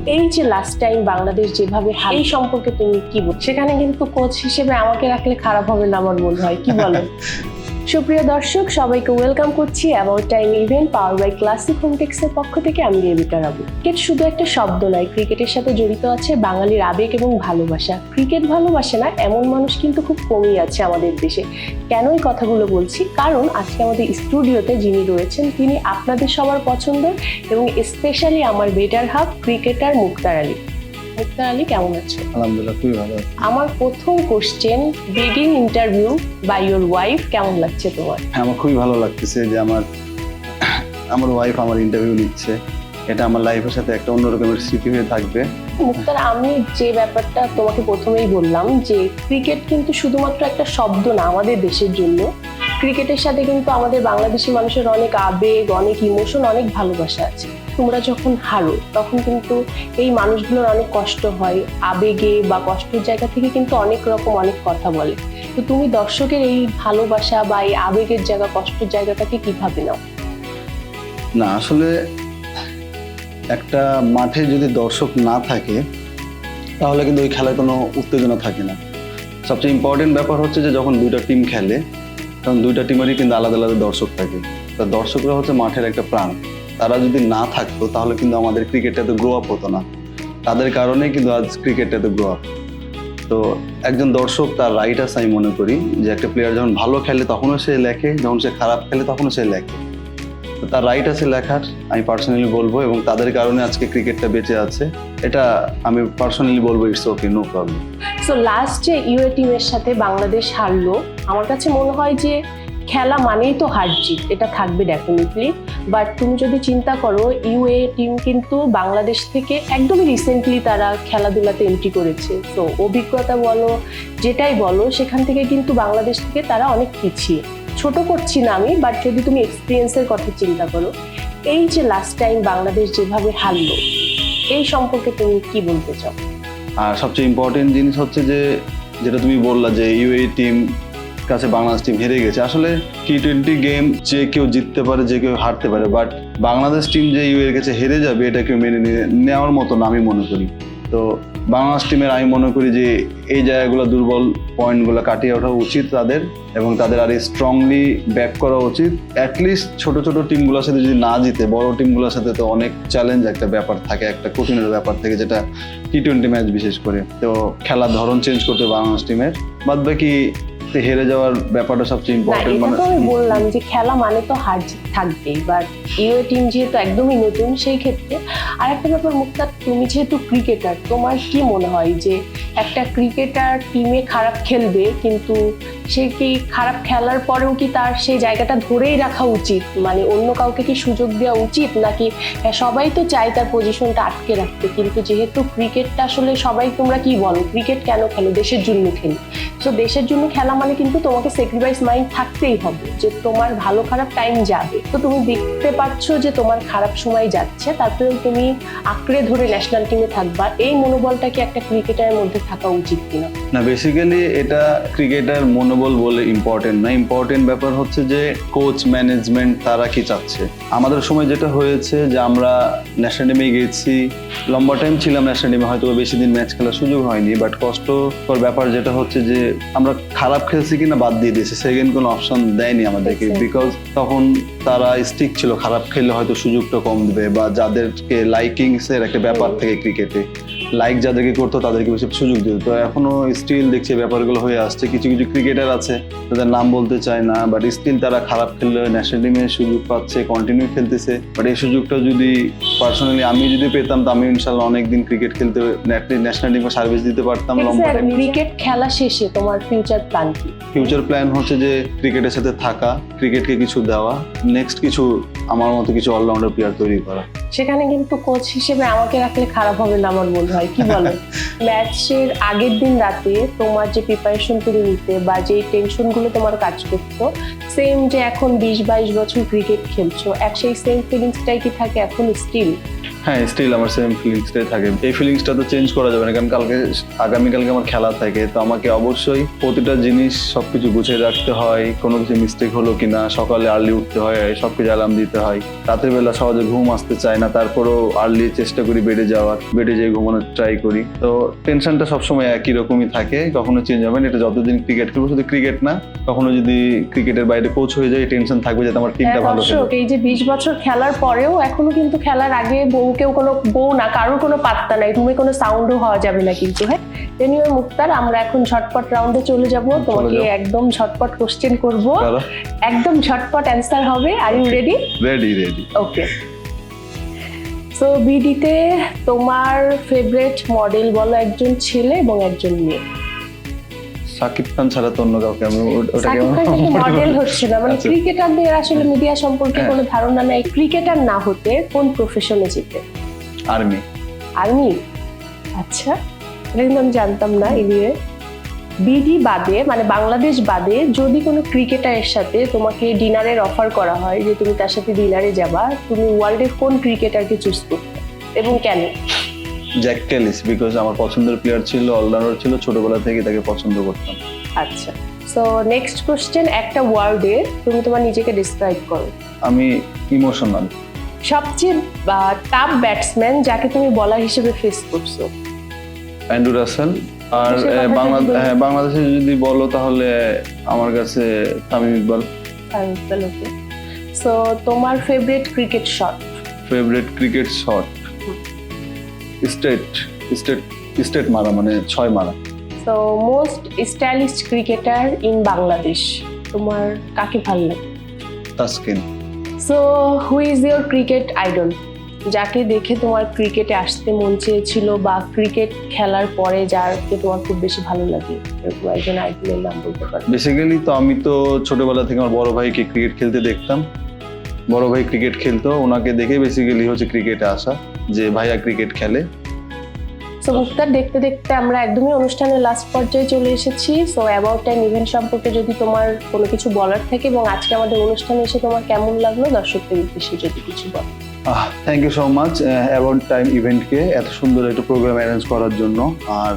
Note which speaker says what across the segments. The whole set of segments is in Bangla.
Speaker 1: এই যে লাস্ট টাইম বাংলাদেশ যেভাবে এই সম্পর্কে তুমি কি বল? সেখানে কিন্তু কোচ হিসেবে আমাকে রাখলে খারাপ হবে না আমার মনে হয়, কি বলো? সুপ্রিয় দর্শক, সবাইকে ওয়েলকাম করছি about time event power by classic হোমটেক্সের পক্ষ থেকে। আমি রেবিকা রাবু। ক্রিকেট শুধু একটা শব্দ নয়, ক্রিকেটের সাথে জড়িত আছে বাঙালির আবেগ এবং ভালোবাসা। ক্রিকেট ভালোবাসে না এমন মানুষ কিন্তু খুব কমই আছে আমাদের দেশে। কেন এই কথাগুলো বলছি? কারণ আজকে আমাদের স্টুডিওতে যিনি রয়েছেন তিনি আপনাদের সবার পছন্দের এবং স্পেশালি আমার better half cricketer Mukhtar Ali. Mukhtar Ali, কেমন আছো?
Speaker 2: আলহামদুলিল্লাহ, খুবই ভালো।
Speaker 1: আমার প্রথম কোশ্চেন, বেডিং ইন্টারভিউ বাই ইয়োর ওয়াইফ, কেমন লাগছে তোমার?
Speaker 2: হ্যাঁ, আমার খুবই ভালো লাগতেছে যে আমার ওয়াইফ আমার ইন্টারভিউ নিচ্ছে। এটা আমার লাইফের সাথে একটা অন্যরকমের স্মৃতি হয়ে থাকবে।
Speaker 1: মুক্তার, আমি যে ব্যাপারটা তোমাকে প্রথমেই বললাম যে ক্রিকেট কিন্তু শুধুমাত্র একটা শব্দ না আমাদের দেশের জন্য। ক্রিকেটের সাথে কিন্তু আমাদের বাংলাদেশি মানুষের অনেক আবেগ, অনেক ইমোশন, অনেক ভালোবাসা আছে। তোমরা যখন হারো তখন কিন্তু এই মানুষগুলোর অনেক কষ্ট হয়, আবেগে বা কষ্টের জায়গা থেকে কিন্তু অনেক রকম অনেক কথা বলে। তো তুমি দর্শকের এই ভালোবাসা বা এই আবেগের জায়গা, কষ্টের জায়গাটাকে কিভাবে নাও?
Speaker 2: না, আসলে একটা মাঠে যদি দর্শক না থাকে তাহলে কিন্তু ওই খেলায় কোনো উত্তেজনা থাকে না। সবচেয়ে ইম্পর্টেন্ট ব্যাপার হচ্ছে যে যখন দুইটা টিম খেলে তখন দুইটা টিমেরই কিন্তু আলাদা আলাদা দর্শক থাকে। তো দর্শকরা হচ্ছে মাঠের একটা প্রাণ। তারা যদি না থাকতো তাহলে কিন্তু আমাদের ক্রিকেটটা তো গ্রো আপ হতো না। তাদের কারণে কিন্তু আজ ক্রিকেটটা তো গ্রো আপ। তো একজন দর্শক তার রাইট আছে, আমি মনে করি যে একটা প্লেয়ার যখন ভালো খেলে তখনও সে লেখে, যখন সে খারাপ খেলে তখনও সে লেখে। তো তার রাইট আছে লেখার, আমি পার্সোনালি বলবো, এবং তাদের কারণে আজকে ক্রিকেটটা বেঁচে আছে। এটা আমি পার্সোনালি বলবো, it's okay, no problem.
Speaker 1: So last যে ইউএ টিমের সাথে বাংলাদেশ হারলো, আমার কাছে মনে হয় যে খেলা মানেই তো হার জিত, এটা থাকবে ডেফিনেটলি। বাট তুমি যদি চিন্তা করো, ইউএ টিম কিন্তু বাংলাদেশ থেকে একদমই রিসেন্টলি তারা খেলাধুলাতে এন্ট্রি করেছে। তো অভিজ্ঞতা বলো, যেটাই বলো, সেখান থেকে কিন্তু বাংলাদেশ থেকে তারা অনেক পিছিয়ে। ছোট করছি না আমি, বাট যদি তুমি এক্সপিরিয়েন্সের কথা চিন্তা করো, এই যে লাস্ট টাইম বাংলাদেশ যেভাবে হারলো, এই সম্পর্কে তুমি কি বলতে চাও?
Speaker 2: আর সবচেয়ে ইম্পর্টেন্ট জিনিস হচ্ছে যে যেটা তুমি বললা যে ইউএই টিম কাছে বাংলাদেশ টিম হেরে গেছে। আসলে টি-20 গেম যে কেউ জিততে পারে, যে কেউ হারতে পারে, বাট বাংলাদেশ টিম যে ইউএ এর কাছে হেরে যাবে এটা কেউ মেনে নেওয়ার মতো না, আমি মনে করি। তো বাংলাদেশ টিমের আমি মনে করি যে এই জায়গাগুলো, দুর্বল পয়েন্টগুলো কাটিয়ে ওঠা উচিত তাদের, এবং তাদের আর স্ট্রংলি ব্যাক করা উচিত। অ্যাটলিস্ট ছোট ছোট টিমগুলোর সাথে যদি না জিতে, বড় টিমগুলোর সাথে তো অনেক চ্যালেঞ্জ একটা ব্যাপার থাকে, একটা কঠিনের ব্যাপার থেকে, যেটা টি-20 ম্যাচ বিশেষ করে। তো খেলার ধরন চেঞ্জ করতে বাংলাদেশ টিমের, বাদ বাকি হেরে যাওয়ার ব্যাপারটা সবচেয়ে ইম্পর্টেন্ট।
Speaker 1: মানে আমি বললাম যে খেলা মানে তো হার জিত থাকবেই, বাট ইউএ টিম যেহেতু একদমই নতুন, সেই ক্ষেত্রে আরেকটা ব্যাপার, মুক্তা, তুমি যেহেতু ক্রিকেটার, তোমার কি মনে হয় যে একটা ক্রিকেটার টিমে খারাপ খেলবে কিন্তু সে কি খারাপ খেলার পরেও কি তার সেই জায়গাটা ধরেই রাখা উচিত? মানে অন্য কাউকে কি সুযোগ দেওয়া উচিত, নাকি সবাই তো চায় তার পজিশনটা আটকে রাখতে, কিন্তু যেহেতু ক্রিকেটটা আসলে সবাই, তোমরা কি বলো, ক্রিকেট কেন খেলো? দেশের জন্য খেলো। তো দেশের জন্য খেলা মানে কিন্তু তোমাকে স্যাক্রিফাইস মাইন্ড থাকতেই হবে যে তোমার ভালো খারাপ টাইম যাবে। তো তুমি দেখতে পাচ্ছ যে তোমার খারাপ সময় যাচ্ছে, তারপরেও তুমি আঁকড়ে ধরে ন্যাশনাল টিমে থাকবা, এই মনোবলটা কি একটা ক্রিকেটারের মধ্যে থাকা উচিত কিনা?
Speaker 2: না, বেসিক্যালি এটা ক্রিকেটার মনোবল বলে ইম্পর্টেন্ট না। ইম্পর্টেন্ট ব্যাপার হচ্ছে যে কোচ, ম্যানেজমেন্ট তারা কি চাচ্ছে। আমাদের সময় যেটা হয়েছে যে আমরা ন্যাশনাল টিমে গেছি, লম্বা টাইম ছিলাম ন্যাশনাল টিমে, হয়তো বেশি দিন ম্যাচ খেলার সুযোগ হয়নি, বাট কষ্টকর ব্যাপার যেটা হচ্ছে যে আমরা খারাপ খেলছি কিনা বাদ দিয়ে দিয়েছি, সেকেন্ড কোনো অপশন দেয়নি আমাদেরকে। বিকজ তখন তারা স্ট্রিক্ট ছিল, খারাপ খেললে হয়তো সুযোগটা কম দিবে, বা যাদেরকে লাইকিংস এর একটা ব্যাপার থেকে ক্রিকেটে লাইক যাদেরকে করতো তাদেরকে বেশি সুযোগ দিত। তো এখনো স্টিল দেখছি ব্যাপারগুলো হয়ে আসছে। কিছু কিছু ক্রিকেটার আছে তাদের নাম বলতে চায় না, বাট স্টিল তারা খারাপ খেললে ন্যাশনাল টিমে সুযোগ পাচ্ছে, কন্টিনিউ খেলতেছে। বাট এই সুযোগটা যদি পার্সোনালি আমি যদি পেতাম, তো আমি ইনশাল্লাহ অনেকদিন ক্রিকেট খেলতে, ন্যাশনাল টিমে সার্ভিস দিতে পারতাম লম্বা টাইম।
Speaker 1: ক্রিকেট খেলা শেষে তোমার ফিউচার প্ল্যান কি?
Speaker 2: ফিউচার প্ল্যান হচ্ছে যে ক্রিকেটের সাথে থাকা, ক্রিকেটকে কিছু দেওয়া, নেক্সট কিছু আমার মতো কিছু অলরাউন্ডার প্লেয়ার তৈরি করা।
Speaker 1: সেখানে কিন্তু কোচ হিসেবে আমাকে রাখলে খারাপ হবে না আমার মনে হয়, কি বলো? ম্যাচের আগের দিন রাতে তোমার যে প্রিপারেশন তুমি নিতে বা যে টেনশন গুলো তোমার কাজ করতো, সেম যে এখন 20-22 বছর ক্রিকেট খেলছো, সেই সেম ফিলিংসটাই কি থাকে এখন স্টিল?
Speaker 2: হ্যাঁ, স্টিল আমার সেম ফিলিংসটাই থাকে। এই ফিলিংসটা তো চেঞ্জ করা যাবে না, কারণ আগামীকালকে আমার খেলা থাকে, তো আমাকে অবশ্যই প্রতিটা জিনিস সবকিছু গুছিয়ে রাখতে হয়। কোনো কিছু মিস্টেক হলো কিনা, সকালে আর্লি উঠতে হয়, সবকিছু অ্যালার্ম দিতে হয়। রাতের বেলা সহজে ঘুম আসতে চায় না, তারপরেও আর্লি চেষ্টা করি বেডে যাওয়ার, বেডে যেয়ে ঘুমানোর ট্রাই করি। তো টেনশনটা সবসময় একই রকমই থাকে, কখনো চেঞ্জ হবে না। এটা যতদিন ক্রিকেট খেলবো, শুধু ক্রিকেট না, কখনো যদি ক্রিকেটের বাইরে কোচ হয়ে যায়, টেনশন থাকবে যাতে আমার টিমটা ভালো খেলে।
Speaker 1: দর্শক, এই যে 20 বছর খেলার পরেও এখনো কিন্তু খেলার আগে বউ না কারোর কোনো পাত্তা নাই, রুমে কোনো সাউন্ডও হওয়া যাবে না কিন্তু। হ্যাঁ, এনিওয়ে মুক্তার, আমরা এখন ঝটপট রাউন্ডে চলে যাব। তোমাকে একদম ঝটপট কোশ্চেন করব, একদম ঝটপট অ্যান্সার হবে। Are you ready?
Speaker 2: Ready.
Speaker 1: Okay, so বিডিতে তোমার ফেভারিট মডেল বলো, একজন ছেলে এবং একজন মেয়ে।
Speaker 2: সাকিব খান ছাড়া তো অন্য কাউকে আমি
Speaker 1: সাকিব খান কিন্তু মডেল হচ্ছে না, মানে ক্রিকেটারদের আসলে মিডিয়া সম্পর্কে কোনো ধারণা নেই। ক্রিকেটার না হতে কোন প্রফেশনে যেতে?
Speaker 2: আর্মি।
Speaker 1: আচ্ছা, এটা কিন্তু আমি জানতাম না। এদিকে বিডি বাদে, মানে বাংলাদেশ বাদে, যদি কোনো ক্রিকেটারের সাথে তোমাকে ডিনারের অফার করা হয় যে তুমি তার সাথে ডিনারে যাবা, তুমি ওয়ার্ল্ডের কোন ক্রিকেটারকে চুজ করতে এবং কেন?
Speaker 2: জ্যাক ক্যালিস, বিকজ আমার পছন্দের প্লেয়ার ছিল, অলরাউন্ডার ছিল, ছোটবেলা থেকে তাকে পছন্দ করতাম।
Speaker 1: আচ্ছা, সো নেক্সট কোশ্চেন, একটা ওয়ার্ডে তুমি তোমার নিজেকে ডিসক্রাইব করো।
Speaker 2: আমি ইমোশনাল।
Speaker 1: সবচেয়ে টাফ ব্যাটসম্যান যাকে তুমি বলার হিসেবে ফেস করছো?
Speaker 2: অ্যান্ড্রু রাসেল। আর বাংলাদেশে যদি বলো তাহলে আমার কাছে তামিম ইকবাল।
Speaker 1: ওকে, সো তোমার ফেভারিট ক্রিকেট শট?
Speaker 2: স্টেট মারা, মানে 6 মারা।
Speaker 1: So most stylish cricketer in Bangladesh তোমার কাকে ভালো লাগে?
Speaker 2: Taskin.
Speaker 1: So who is your cricket idol, যাকে দেখে তোমার ক্রিকেটে আসতে মন চেয়েছিল বা ক্রিকেট খেলার পরে যাকে তোমার খুব বেশি ভালো লাগে, এরকম একজন আইডলের নাম বলতে পারো?
Speaker 2: বেসিক্যালি তো আমি তো ছোটবেলা থেকে আমার বড় ভাইকে ক্রিকেট খেলতে দেখতাম। বড় ভাই ক্রিকেট খেলতো, ওনাকে দেখে বেসিক্যালি হচ্ছে ক্রিকেটে আসা, যে ভাইয়া ক্রিকেট খেলে।
Speaker 1: সো মুক্তার, দেখতে দেখতে আমরা একদমই অনুষ্ঠানের লাস্ট পর্যায়ে চলে এসেছি। সো অ্যাবাউট টাইম ইভেন্ট সম্পর্কে যদি তোমার কোনো কিছু বলার থাকে, এবং আজকে আমাদের অনুষ্ঠানে এসে তোমার কেমন লাগলো দর্শকদের উদ্দেশ্যে যদি কিছু বলো।
Speaker 2: Thank you so much about time ইভেন্টকে এত সুন্দর একটা প্রোগ্রাম অ্যারেঞ্জ করার জন্য, আর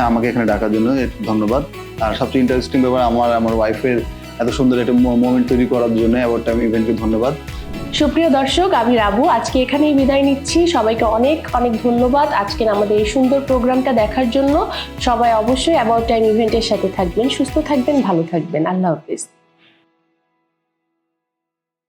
Speaker 2: আমাকে এখানে ডাকার জন্য ধন্যবাদ। আর সবচেয়ে ইন্টারেস্টিং ব্যাপার, আমার ওয়াইফের এত সুন্দর একটা মোমেন্ট তৈরি করার জন্য অ্যাবাউট টাইম ইভেন্টকে ধন্যবাদ।
Speaker 1: সুপ্রিয় দর্শক, আমি রাবু আজকে এখানেই বিদায় নিচ্ছি। সবাইকে অনেক অনেক ধন্যবাদ আজকের আমাদের এই সুন্দর প্রোগ্রামটা দেখার জন্য। সবাই অবশ্যই অ্যাবাউট টাইম ইভেন্টের সাথে থাকবেন, সুস্থ থাকবেন, ভালো থাকবেন। আল্লাহ হাফেজ।